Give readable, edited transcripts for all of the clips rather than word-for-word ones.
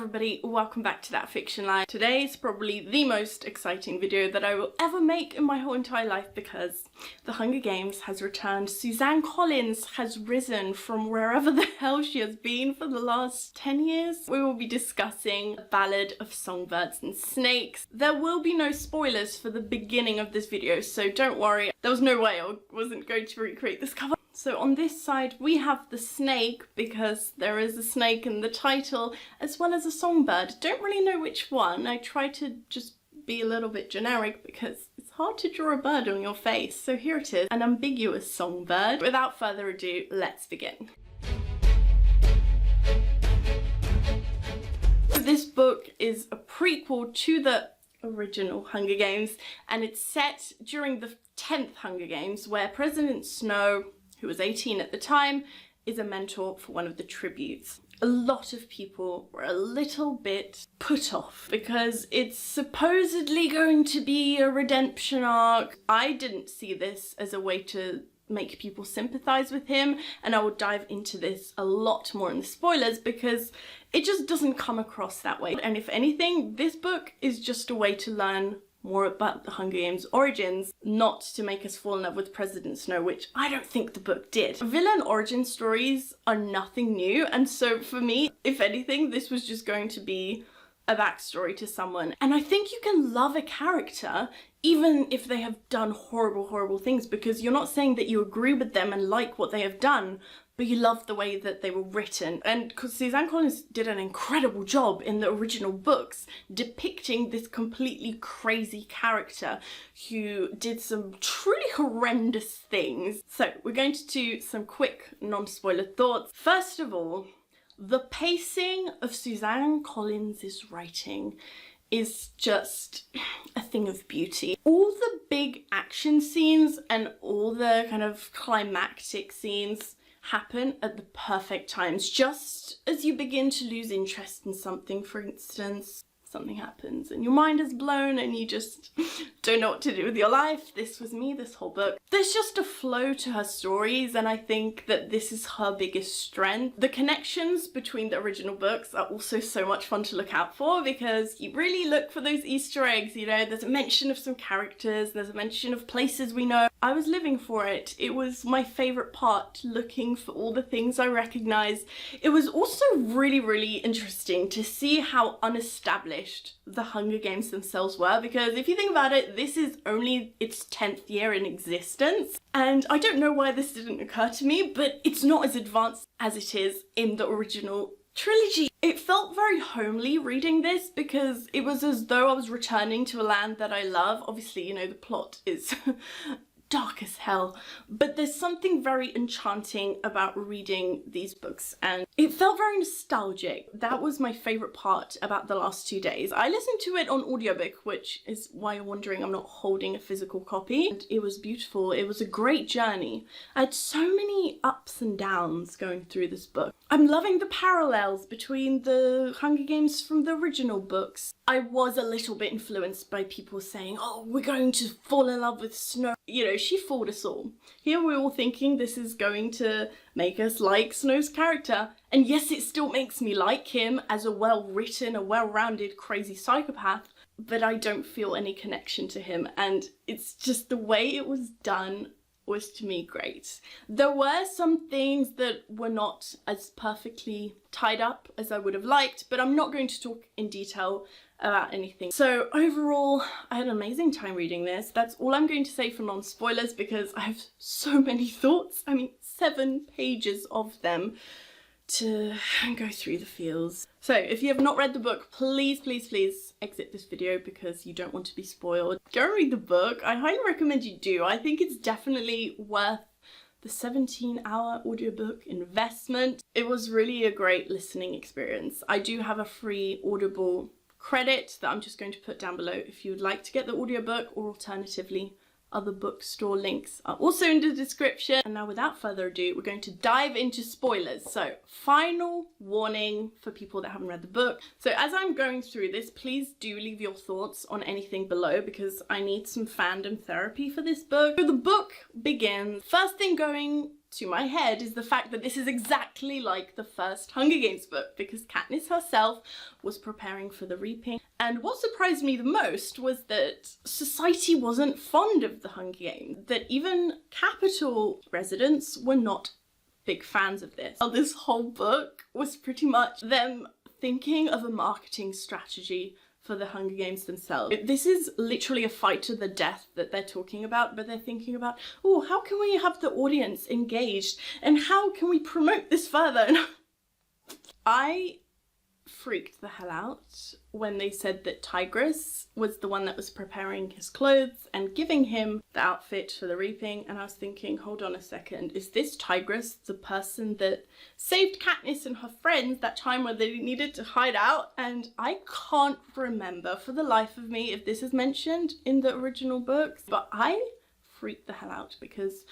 everybody, welcome back to That Fiction Life. Today is probably the most exciting video that I will ever make in my whole entire life because The Hunger Games has returned. Suzanne Collins has risen from wherever the hell she has been for the last 10 years. We will be discussing Ballad of Songbirds and Snakes. There will be no spoilers for the beginning of this video, so don't worry. There was no way I wasn't going to recreate this cover. So on this side we have the snake, because there is a snake in the title, as well as a songbird. Don't really know which one. I try to just be a little bit generic because it's hard to draw a bird on your face. So here it is, an ambiguous songbird. Without further ado, let's begin. This book is a prequel to the original Hunger Games, and it's set during the 10th Hunger Games, where President Snow, who was 18 at the time, is a mentor for one of the tributes. A lot of people were a little bit put off because it's supposedly going to be a redemption arc. I didn't see this as a way to make people sympathize with him, and I will dive into this a lot more in the spoilers because it just doesn't come across that way. And if anything, this book is just a way to learn more about the Hunger Games origins, not to make us fall in love with President Snow, which I don't think the book did. Villain origin stories are nothing new, and so for me, if anything, this was just going to be a backstory to someone. And I think you can love a character even if they have done horrible things, because you're not saying that you agree with them and like what they have done, but you love the way that they were written. And because Suzanne Collins did an incredible job in the original books depicting this completely crazy character who did some truly horrendous things. So we're going to do some quick non-spoiler thoughts. First of all, the pacing of Suzanne Collins' writing is just a thing of beauty. All the big action scenes and all the kind of climactic scenes happen at the perfect times. Just as you begin to lose interest in something, for instance, something happens and your mind is blown and you just don't know what to do with your life. This was me this whole book. There's just a flow to her stories, and I think that this is her biggest strength. The connections between the original books are also so much fun to look out for because you really look for those Easter eggs, you know, there's a mention of some characters, there's a mention of places we know. I was living for it. It was my favourite part, looking for all the things I recognised. It was also really interesting to see how unestablished the Hunger Games themselves were, because if you think about it, this is only its 10th year in existence, and I don't know why this didn't occur to me, but it's not as advanced as it is in the original trilogy. It felt very homely reading this because it was as though I was returning to a land that I love. Obviously, you know, the plot is dark as hell, but there's something very enchanting about reading these books, and it felt very nostalgic. That was my favourite part about the last 2 days. I listened to it on audiobook, which is why you're wondering I'm not holding a physical copy, and it was beautiful. It was a great journey. I had so many ups and downs going through this book. I'm loving the parallels between the Hunger Games from the original books. I was a little bit influenced by people saying, oh, we're going to fall in love with Snow. You know, she fooled us all. Here we're all thinking this is going to make us like Snow's character. And yes, it still makes me like him as a well-written, a well-rounded, crazy psychopath, but I don't feel any connection to him. And it's just the way it was done was to me great. There were some things that were not as perfectly tied up as I would have liked, but I'm not going to talk in detail about anything. So overall, I had an amazing time reading this. That's all I'm going to say for non-spoilers because I have so many thoughts. I mean, 7 pages of them to go through the feels. So if you have not read the book, please exit this video because you don't want to be spoiled. Go read the book. I highly recommend you do. I think it's definitely worth the 17-hour audiobook investment. It was really a great listening experience. I do have a free Audible credit that I'm just going to put down below if you would like to get the audiobook, or alternatively other bookstore links are also in the description. And now without further ado, we're going to dive into spoilers. So final warning for people that haven't read the book. So as I'm going through this, please do leave your thoughts on anything below because I need some fandom therapy for this book. So the book begins, first thing going to my head is the fact that this is exactly like the first Hunger Games book, because Katniss herself was preparing for the reaping. And what surprised me the most was that society wasn't fond of the Hunger Games, that even capital residents were not big fans of this. This whole book was pretty much them thinking of a marketing strategy for the Hunger Games themselves. This is literally a fight to the death that they're talking about, but they're thinking about, oh, how can we have the audience engaged and how can we promote this further? And I freaked the hell out when they said that Tigris was the one that was preparing his clothes and giving him the outfit for the reaping, and I was thinking, hold on a second, is this Tigris the person that saved Katniss and her friends that time where they needed to hide out? And I can't remember for the life of me if this is mentioned in the original books, but I freaked the hell out because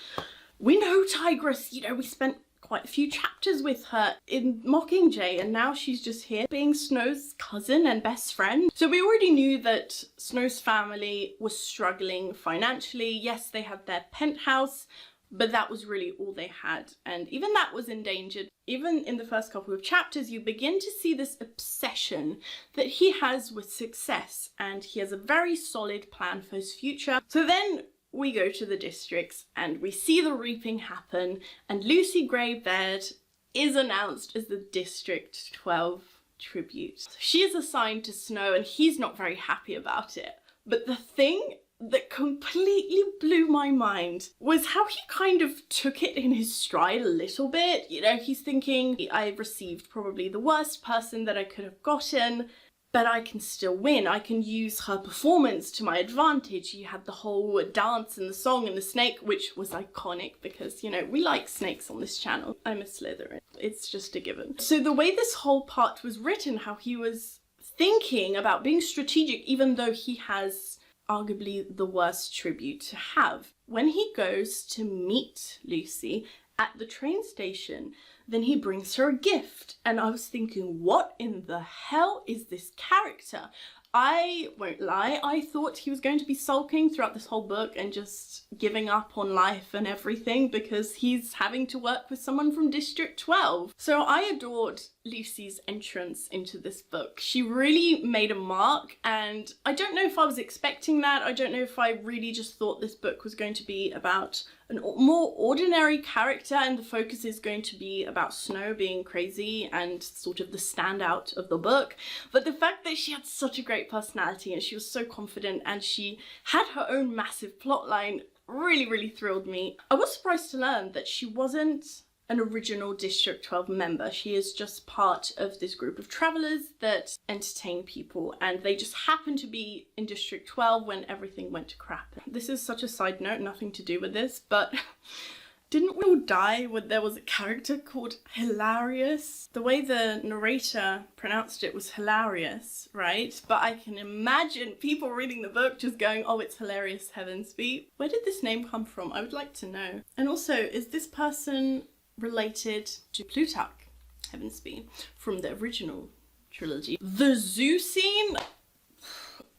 we know Tigris, you know, we spent quite a few chapters with her in Mockingjay, and now she's just here being Snow's cousin and best friend. So we already knew that Snow's family was struggling financially. Yes, they had their penthouse, but that was really all they had, and even that was endangered. Even in the first couple of chapters, you begin to see this obsession that he has with success, and he has a very solid plan for his future. So then we go to the districts and we see the reaping happen, and Lucy Greybeard is announced as the District 12 tribute. So she is assigned to Snow and he's not very happy about it. But the thing that completely blew my mind was how he kind of took it in his stride a little bit. You know, he's thinking, I received probably the worst person that I could have gotten, but I can still win. I can use her performance to my advantage. You had the whole dance and the song and the snake, which was iconic because, you know, we like snakes on this channel. I'm a Slytherin. It's just a given. So the way this whole part was written, how he was thinking about being strategic, even though he has arguably the worst tribute to have. When he goes to meet Lucy at the train station, then he brings her a gift, and I was thinking, what in the hell is this character? I won't lie, I thought he was going to be sulking throughout this whole book and just giving up on life and everything because he's having to work with someone from District 12. So I adored Lucy's entrance into this book. She really made a mark, and I don't know if I was expecting that. I don't know if I really just thought this book was going to be about a more ordinary character and the focus is going to be about Snow being crazy and sort of the standout of the book. But the fact that she had such a great personality and she was so confident and she had her own massive plotline really thrilled me. I was surprised to learn that she wasn't an original District 12 member. She is just part of this group of travellers that entertain people, and they just happened to be in District 12 when everything went to crap. This is such a side note, nothing to do with this, but didn't we all die when there was a character called Hilarious? The way the narrator pronounced it was hilarious, right? But I can imagine people reading the book just going, oh, it's Hilarious Heavensby. Where did this name come from? I would like to know. And also, is this person related to Plutarch Heavensby from the original trilogy? The zoo scene,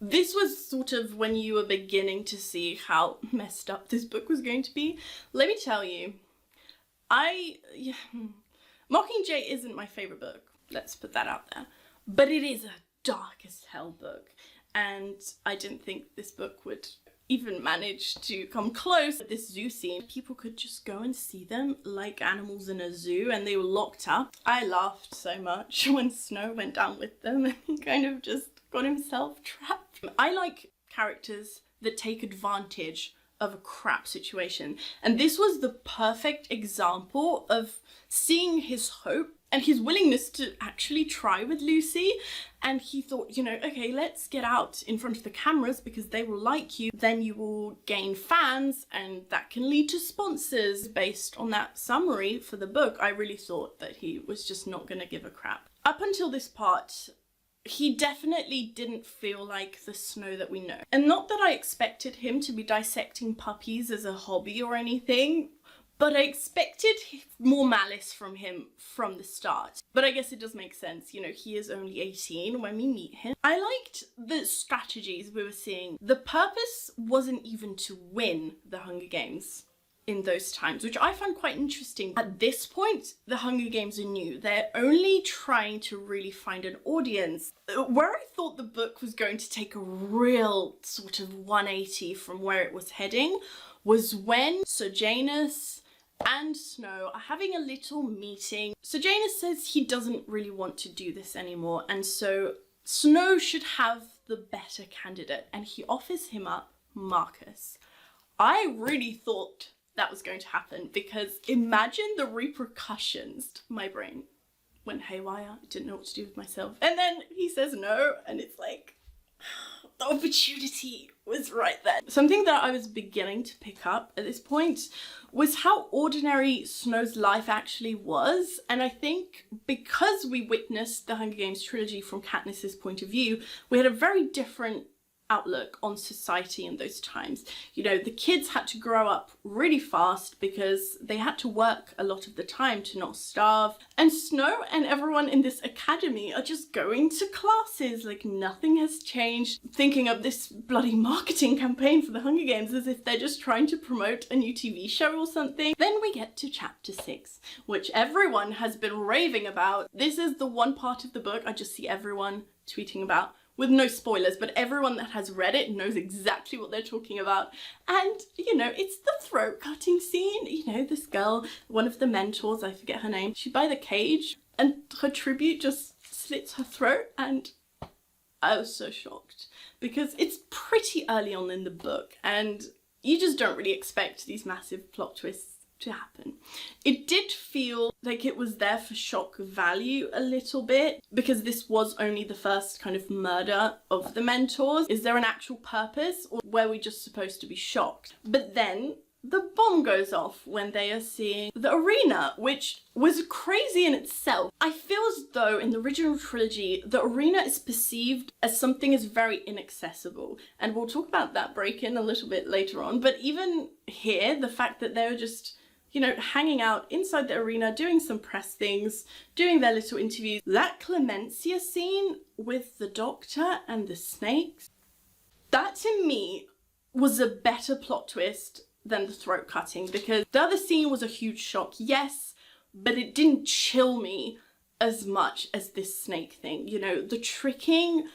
this was sort of when you were beginning to see how messed up this book was going to be. Let me tell you, Mockingjay isn't my favourite book, let's put that out there, but it is a dark as hell book, and I didn't think this book would even manage to come close to this zoo scene. People could just go and see them like animals in a zoo, and they were locked up. I laughed so much when Snow went down with them and he kind of just got himself trapped. I like characters that take advantage of a crap situation, and this was the perfect example of seeing his hope and his willingness to actually try with Lucy. And he thought, you know, okay, let's get out in front of the cameras because they will like you. Then you will gain fans and that can lead to sponsors. Based on that summary for the book, I really thought that he was just not going to give a crap. Up until this part, he definitely didn't feel like the Snow that we know. And not that I expected him to be dissecting puppies as a hobby or anything, but I expected more malice from him from the start. But I guess it does make sense, you know, he is only 18 when we meet him. I liked the strategies we were seeing. The purpose wasn't even to win the Hunger Games. in those times, which I found quite interesting. At this point, the Hunger Games are new. They're only trying to really find an audience. Where I thought the book was going to take a real sort of 180 from where it was heading was when Sejanus and Snow are having a little meeting. Sejanus says he doesn't really want to do this anymore, and so Snow should have the better candidate, and he offers him up Marcus. I really thought that was going to happen, because imagine the repercussions. My brain went haywire. I didn't know what to do with myself. And then he says no, and it's like, the opportunity was right there. Something that I was beginning to pick up at this point was how ordinary Snow's life actually was. And I think because we witnessed the Hunger Games trilogy from Katniss's point of view, we had a very different outlook on society in those times. You know, the kids had to grow up really fast because they had to work a lot of the time to not starve. And Snow and everyone in this academy are just going to classes like nothing has changed, thinking of this bloody marketing campaign for the Hunger Games as if they're just trying to promote a new TV show or something. Then we get to chapter 6, which everyone has been raving about. This is the one part of the book I just see everyone tweeting about, with no spoilers, but everyone that has read it knows exactly what they're talking about. And, you know, it's the throat cutting scene. You know, this girl, one of the mentors, I forget her name, she's by the cage and her tribute just slits her throat, and I was so shocked because it's pretty early on in the book and you just don't really expect these massive plot twists to happen. It did feel like it was there for shock value a little bit, because this was only the first kind of murder of the mentors. Is there an actual purpose, or were we just supposed to be shocked? But then the bomb goes off when they are seeing the arena, which was crazy in itself. I feel as though in the original trilogy, the arena is perceived as something is very inaccessible. And we'll talk about that break-in a little bit later on. But even here, the fact that they were just, you know, hanging out inside the arena, doing some press things, doing their little interviews. That Clemencia scene with the doctor and the snakes, that to me was a better plot twist than the throat cutting, because the other scene was a huge shock, yes, but it didn't chill me as much as this snake thing. You know, the tricking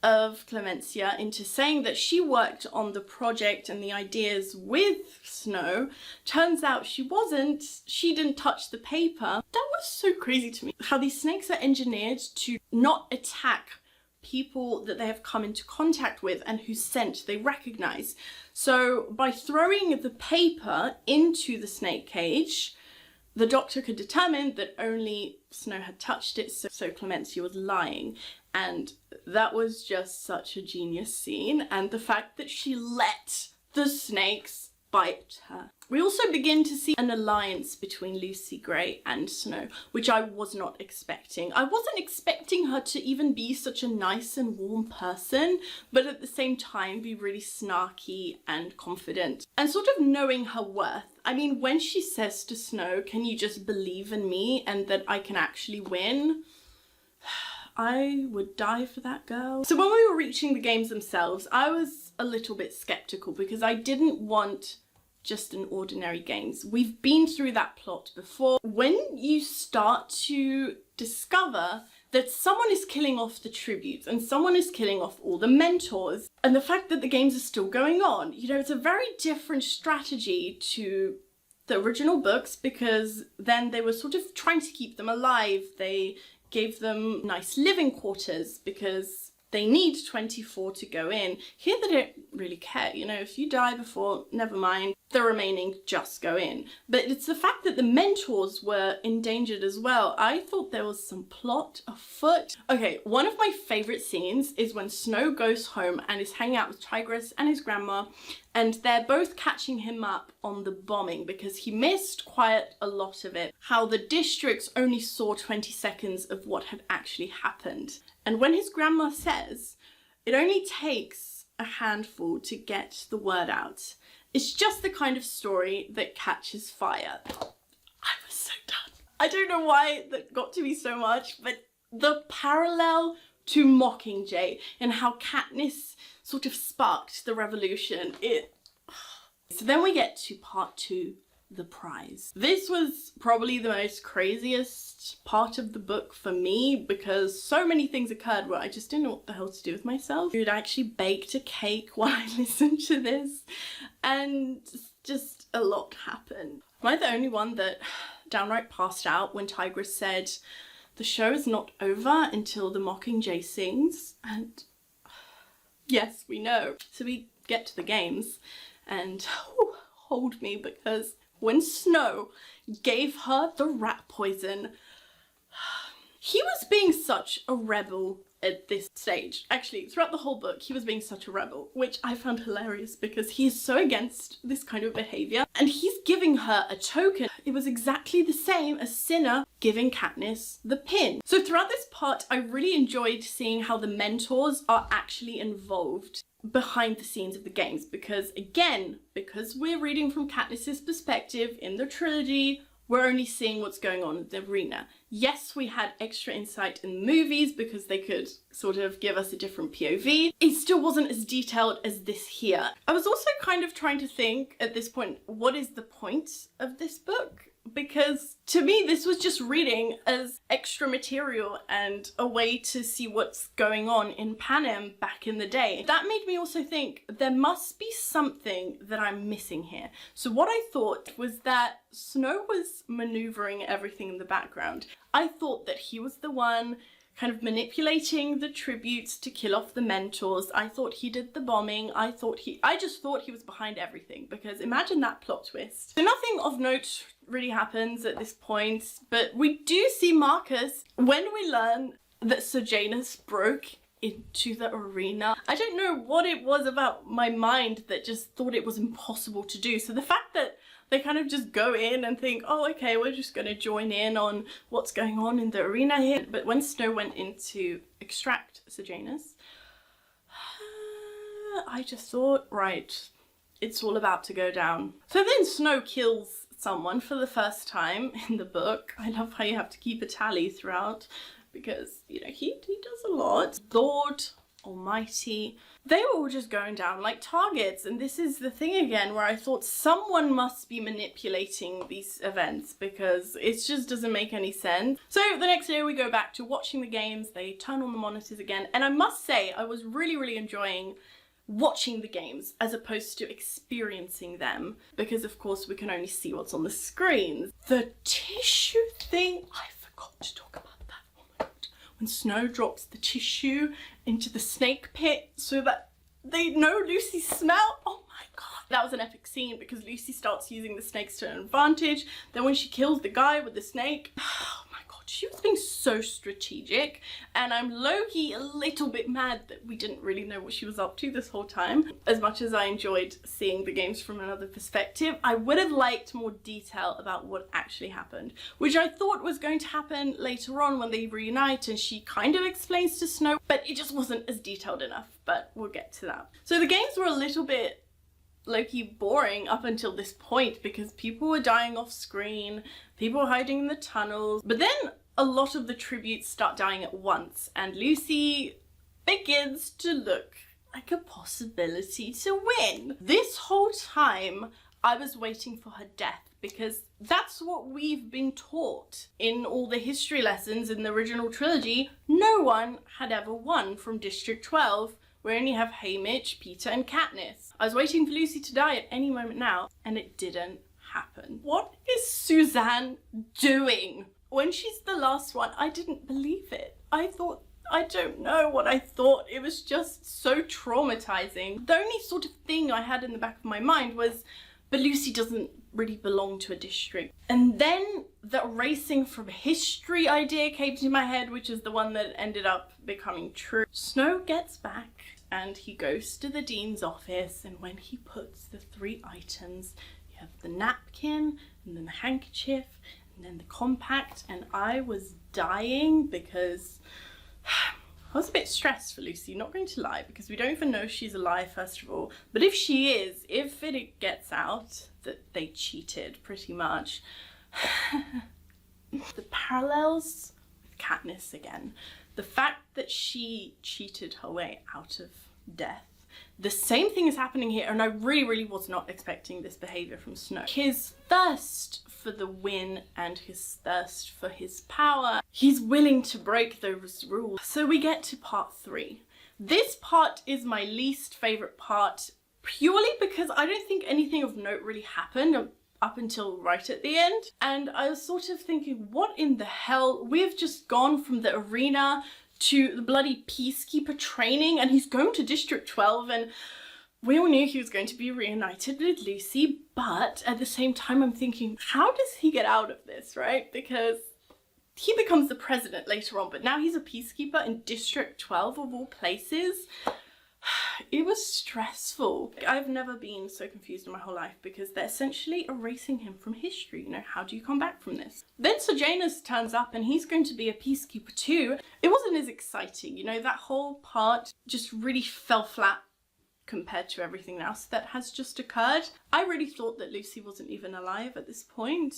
of Clemencia into saying that she worked on the project and the ideas with Snow. Turns out she wasn't. She didn't touch the paper. That was so crazy to me. How these snakes are engineered to not attack people that they have come into contact with and whose scent they recognize. So by throwing the paper into the snake cage, the doctor could determine that only Snow had touched it, so Clemencia was lying. And that was just such a genius scene. And the fact that she let the snakes bite her. We also begin to see an alliance between Lucy Gray and Snow, which I was not expecting. I wasn't expecting her to even be such a nice and warm person, but at the same time be really snarky and confident and sort of knowing her worth. I mean, when she says to Snow, "Can you just believe in me and that I can actually win?" I would die for that girl. So when we were reaching the games themselves, I was a little bit skeptical because I didn't want just an ordinary games. We've been through that plot before. When you start to discover that someone is killing off the tributes and someone is killing off all the mentors, and the fact that the games are still going on, you know, it's a very different strategy to the original books, because then they were sort of trying to keep them alive. They gave them nice living quarters because they need 24 to go in. Here they don't really care, you know, if you die before, never mind, the remaining just go in. But it's the fact that the mentors were endangered as well. I thought there was some plot afoot. Okay, one of my favourite scenes is when Snow goes home and is hanging out with Tigress and his grandma, and they're both catching him up on the bombing because he missed quite a lot of it. How the districts only saw 20 seconds of what had actually happened. And when his grandma says, it only takes a handful to get the word out, it's just the kind of story that catches fire. I was so done. I don't know why that got to me so much, but the parallel to Mockingjay and how Katniss sort of sparked the revolution, So then we get to part 2 the prize. This was probably the most craziest part of the book for me because so many things occurred where I just didn't know what the hell to do with myself. I'd actually baked a cake while I listened to this and just a lot happened. Am I the only one that downright passed out when Tigress said, "The show is not over until the Mockingjay sings"? And yes, we know. So we get to the games and hold me, because when Snow gave her the rat poison, he was being such a rebel at this stage. Actually, throughout the whole book, he was being such a rebel, which I found hilarious because he is so against this kind of behaviour. And he's giving her a token. It was exactly the same as Cinna giving Katniss the pin. So throughout this part, I really enjoyed seeing how the mentors are actually involved behind the scenes of the games, because again, because we're reading from Katniss's perspective in the trilogy, we're only seeing what's going on in the arena. Yes, we had extra insight in the movies because they could sort of give us a different POV. It still wasn't as detailed as this here. I was also kind of trying to think at this point, what is the point of this book? Because to me, this was just reading as extra material and a way to see what's going on in Panem back in the day. That made me also think there must be something that I'm missing here. So what I thought was that Snow was maneuvering everything in the background. I thought that he was the one kind of manipulating the tributes to kill off the mentors. I thought he did the bombing. I just thought he was behind everything, because imagine that plot twist. So nothing of note really happens at this point, but we do see Marcus when we learn that Sejanus broke into the arena. I don't know what it was about my mind that just thought it was impossible to do. So the fact that they kind of just go in and think, oh, okay, we're just going to join in on what's going on in the arena here. But when Snow went in to extract Sejanus, I just thought, right, it's all about to go down. So then Snow kills someone for the first time in the book. I love how you have to keep a tally throughout, because, you know, he does a lot. Lord Almighty. They were all just going down like targets, and this is the thing again where I thought someone must be manipulating these events, because it just doesn't make any sense. So the next day we go back to watching the games. They turn on the monitors again, and I must say I was really enjoying watching the games as opposed to experiencing them, because of course we can only see what's on the screens. The tissue thing, I forgot to talk about that. When Snow drops the tissue into the snake pit so that they know Lucy's smell. Oh my god. That was an epic scene, because Lucy starts using the snakes to an advantage. Then when she kills the guy with the snake, oh my god, she was being so strategic. And I'm low-key a little bit mad that we didn't really know what she was up to this whole time. As much as I enjoyed seeing the games from another perspective, I would have liked more detail about what actually happened, which I thought was going to happen later on when they reunite and she kind of explains to Snow, but it just wasn't as detailed enough, but we'll get to that. So the games were a little bit low-key boring up until this point, because people were dying off screen, people were hiding in the tunnels, but then a lot of the tributes start dying at once, and Lucy begins to look like a possibility to win. This whole time I was waiting for her death, because that's what we've been taught in all the history lessons in the original trilogy. No one had ever won from District 12. We only have Haymitch, Peter and Katniss. I was waiting for Lucy to die at any moment now, and it didn't happen. What is Suzanne doing? When she's the last one, I didn't believe it. I don't know what I thought. It was just so traumatizing. The only sort of thing I had in the back of my mind was, but Lucy doesn't really belong to a district. And then the erasing from history idea came to my head, which is the one that ended up becoming true. Snow gets back and he goes to the dean's office, and when he puts the 3 items, you have the napkin and then the handkerchief and then the compact, and I was dying because I was a bit stressed for Lucy, not going to lie, because we don't even know if she's alive, first of all. But if she is, if it gets out that they cheated, pretty much. The parallels with Katniss again. The fact that she cheated her way out of death. The same thing is happening here, and I really was not expecting this behaviour from Snow. His thirst for the win and his thirst for his power, he's willing to break those rules. So we get to part 3. This part is my least favourite part, purely because I don't think anything of note really happened up until right at the end. And I was sort of thinking, what in the hell? We've just gone from the arena to the bloody peacekeeper training, and he's going to District 12, and we all knew he was going to be reunited with Lucy, but at the same time I'm thinking, how does he get out of this, right? Because he becomes the president later on, but now he's a peacekeeper in District 12 of all places. It was stressful. I've never been so confused in my whole life, because they're essentially erasing him from history. You know, how do you come back from this? Then Sir Janus turns up and he's going to be a peacekeeper too. It wasn't as exciting, you know, that whole part just really fell flat compared to everything else that has just occurred. I really thought that Lucy wasn't even alive at this point.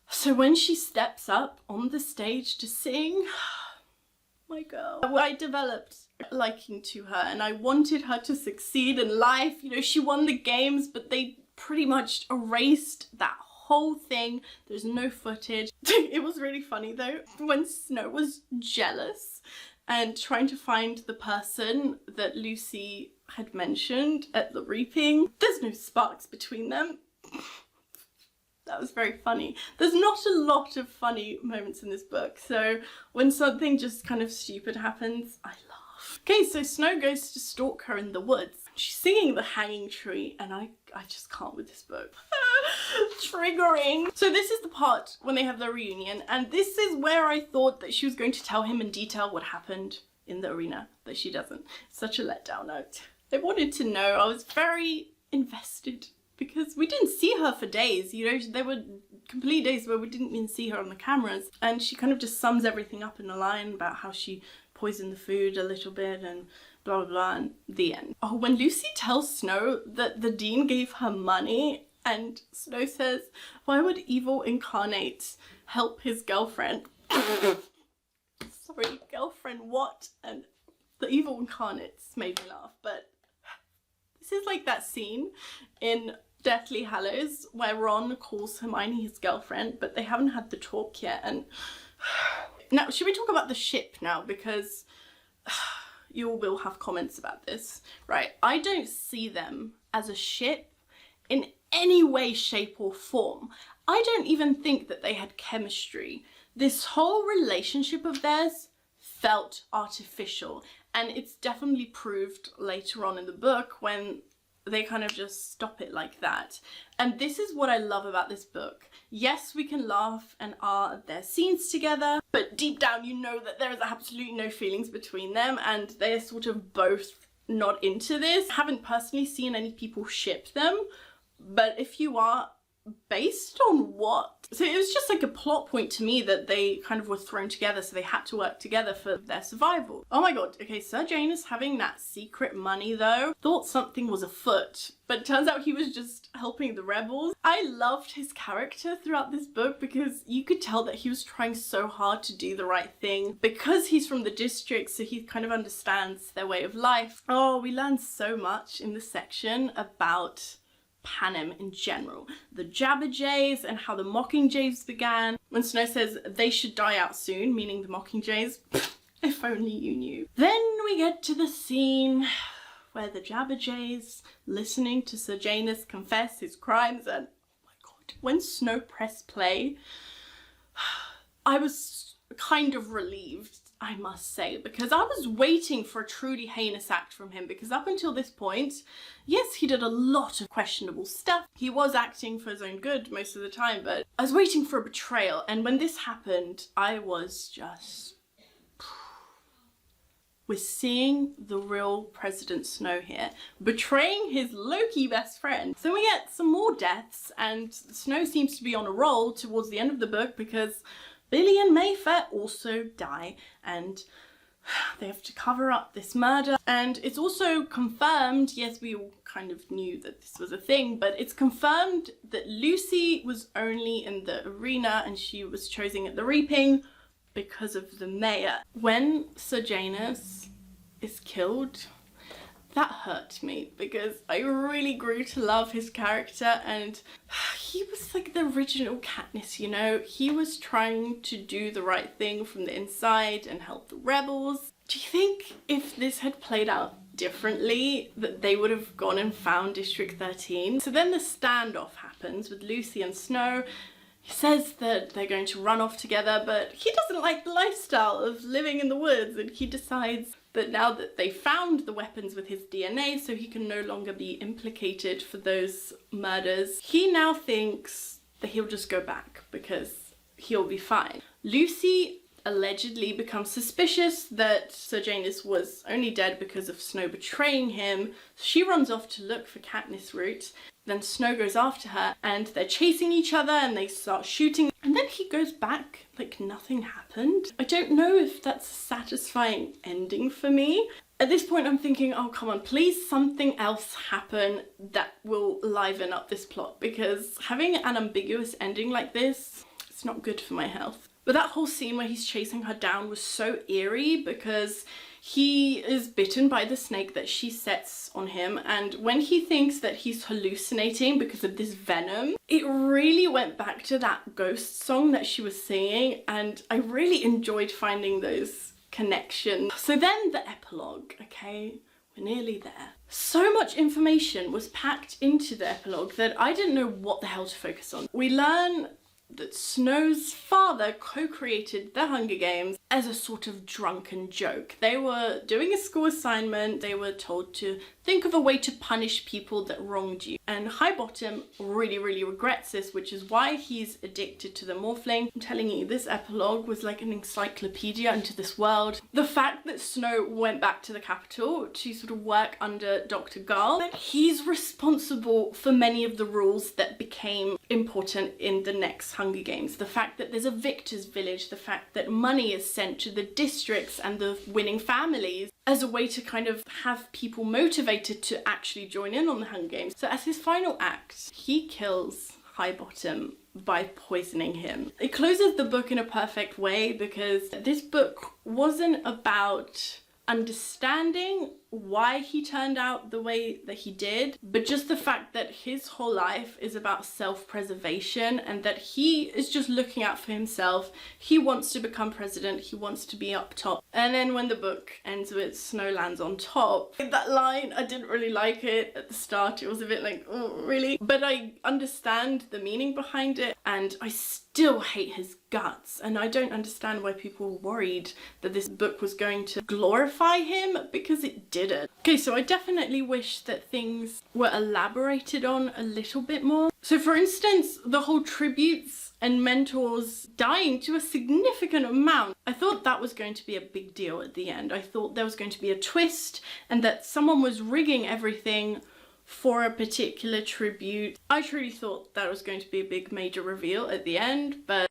So when she steps up on the stage to sing, my girl, I developed a liking to her, and I wanted her to succeed in life. You know, she won the games, but they pretty much erased that whole thing. There's no footage. It was really funny though, when Snow was jealous and trying to find the person that Lucy had mentioned at the reaping. There's no sparks between them. That was very funny. There's not a lot of funny moments in this book, so when something just kind of stupid happens, I laugh. Okay, so Snow goes to stalk her in the woods. She's singing The Hanging Tree, and I just can't with this book. Triggering. So this is the part when they have their reunion, and this is where I thought that she was going to tell him in detail what happened in the arena, but she doesn't. Such a letdown note. I wanted to know. I was very invested, because we didn't see her for days, you know, there were complete days where we didn't even see her on the cameras, and she kind of just sums everything up in a line about how she poisoned the food a little bit and blah blah blah, and the end. Oh, when Lucy tells Snow that the Dean gave her money, and Snow says, why would evil incarnates help his girlfriend? Sorry, girlfriend what? And the evil incarnates made me laugh, but this is like that scene in Deathly Hallows where Ron calls Hermione his girlfriend, but they haven't had the talk yet. And now, should we talk about the ship now? Because you all will have comments about this, right? I don't see them as a ship in any way, shape or form. I don't even think that they had chemistry. This whole relationship of theirs felt artificial, and it's definitely proved later on in the book when they kind of just stop it like that. And this is what I love about this book. Yes, we can laugh and at their scenes together, but deep down you know that there is absolutely no feelings between them, and they're sort of both not into this. I haven't personally seen any people ship them, but if you are, based on what? So it was just like a plot point to me that they kind of were thrown together, so they had to work together for their survival. Oh my god, okay, Sir Janus having that secret money though, thought something was afoot, but it turns out he was just helping the rebels. I loved his character throughout this book because you could tell that he was trying so hard to do the right thing because he's from the district, so he kind of understands their way of life. Oh, we learned so much in this section about Panem in general, the Jabberjays and how the Mockingjays began. When Snow says they should die out soon, meaning the Mockingjays, if only you knew. Then we get to the scene where the Jabberjays, listening to Sir Janus confess his crimes, and oh my god, when Snow pressed play, I was kind of relieved, I must say, because I was waiting for a truly heinous act from him, because up until this point, yes, he did a lot of questionable stuff. He was acting for his own good most of the time, but I was waiting for a betrayal, and when this happened, I was just... We're seeing the real President Snow here, betraying his low-key best friend. So we get some more deaths, and Snow seems to be on a roll towards the end of the book because Billy and Mayfair also die, and they have to cover up this murder. And it's also confirmed, yes, we all kind of knew that this was a thing, but it's confirmed that Lucy was only in the arena and she was chosen at the reaping because of the mayor. When Sir Janus is killed, that hurt me because I really grew to love his character, and he was like the original Katniss, you know? He was trying to do the right thing from the inside and help the rebels. Do you think if this had played out differently that they would have gone and found District 13? So then the standoff happens with Lucy and Snow. He says that they're going to run off together, but he doesn't like the lifestyle of living in the woods, and he decides that now that they found the weapons with his DNA, so he can no longer be implicated for those murders, he now thinks that he'll just go back because he'll be fine. Lucy allegedly becomes suspicious that Sir Janus was only dead because of Snow betraying him. She runs off to look for Katniss Root. Then Snow goes after her and they're chasing each other and they start shooting. And then he goes back like nothing happened. I don't know if that's a satisfying ending for me. At this point I'm thinking, oh come on, please something else happen that will liven up this plot, because having an ambiguous ending like this, it's not good for my health. But that whole scene where he's chasing her down was so eerie because he is bitten by the snake that she sets on him, and when he thinks that he's hallucinating because of this venom, it really went back to that ghost song that she was singing, and I really enjoyed finding those connections. So then the epilogue, okay? We're nearly there. So much information was packed into the epilogue that I didn't know what the hell to focus on. We learn that Snow's father co-created the Hunger Games as a sort of drunken joke. They were doing a school assignment, they were told to think of a way to punish people that wronged you. And Highbottom really regrets this, which is why he's addicted to the morphling. I'm telling you, this epilogue was like an encyclopedia into this world. The fact that Snow went back to the capital to sort of work under Dr. Gall, that he's responsible for many of the rules that became important in the next Hunger Games. The fact that there's a victor's village, the fact that money is sent to the districts and the winning families as a way to kind of have people motivated to actually join in on the Hunger Games. So as his final act, he kills Highbottom by poisoning him. It closes the book in a perfect way because this book wasn't about understanding why he turned out the way that he did, but just the fact that his whole life is about self-preservation and that he is just looking out for himself. He wants to become president, he wants to be up top. And then when the book ends with Snow lands on top, that line, I didn't really like it at the start. It was a bit like, oh really? But I understand the meaning behind it, and I still hate his guts, and I don't understand why people were worried that this book was going to glorify him, because it didn't. Okay, so I definitely wish that things were elaborated on a little bit more. So for instance, the whole tributes and mentors dying to a significant amount. I thought that was going to be a big deal at the end. I thought there was going to be a twist and that someone was rigging everything for a particular tribute. I truly thought that was going to be a big major reveal at the end, but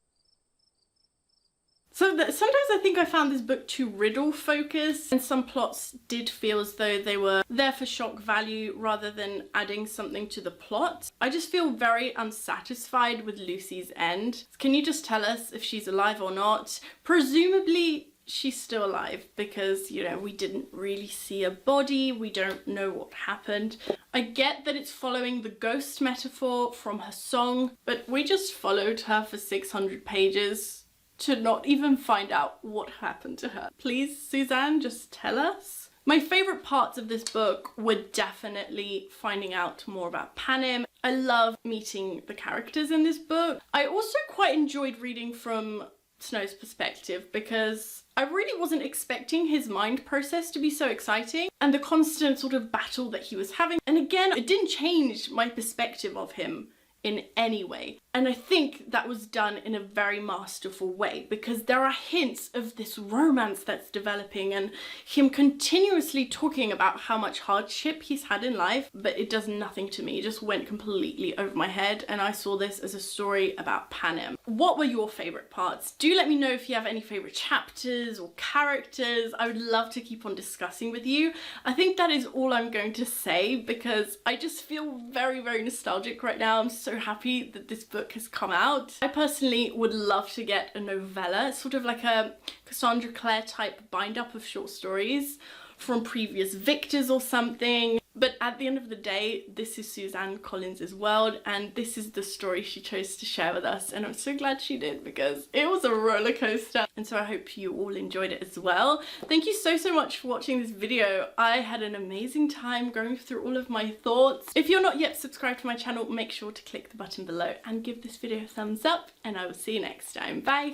sometimes I think I found this book too riddle focused, and some plots did feel as though they were there for shock value rather than adding something to the plot. I just feel very unsatisfied with Lucy's end. Can you just tell us if she's alive or not? Presumably she's still alive because, you know, we didn't really see a body, we don't know what happened. I get that it's following the ghost metaphor from her song, but we just followed her for 600 pages to not even find out what happened to her. Please, Suzanne, just tell us. My favourite parts of this book were definitely finding out more about Panem. I love meeting the characters in this book. I also quite enjoyed reading from Snow's perspective because I really wasn't expecting his mind process to be so exciting, and the constant sort of battle that he was having. And again, it didn't change my perspective of him in any way. And I think that was done in a very masterful way because there are hints of this romance that's developing and him continuously talking about how much hardship he's had in life, but it does nothing to me. It just went completely over my head, and I saw this as a story about Panem. What were your favourite parts? Do let me know if you have any favourite chapters or characters. I would love to keep on discussing with you. I think that is all I'm going to say because I just feel very nostalgic right now. I'm so happy that this book has come out. I personally would love to get a novella, sort of like a Cassandra Clare type bind up of short stories, from previous victors or something. But at the end of the day, this is Suzanne Collins' world, and this is the story she chose to share with us, and I'm so glad she did because it was a roller coaster. And so I hope you all enjoyed it as well. Thank you so much for watching this video. I had an amazing time going through all of my thoughts. If you're not yet subscribed to my channel, make sure to click the button below and give this video a thumbs up, and I will see you next time. Bye!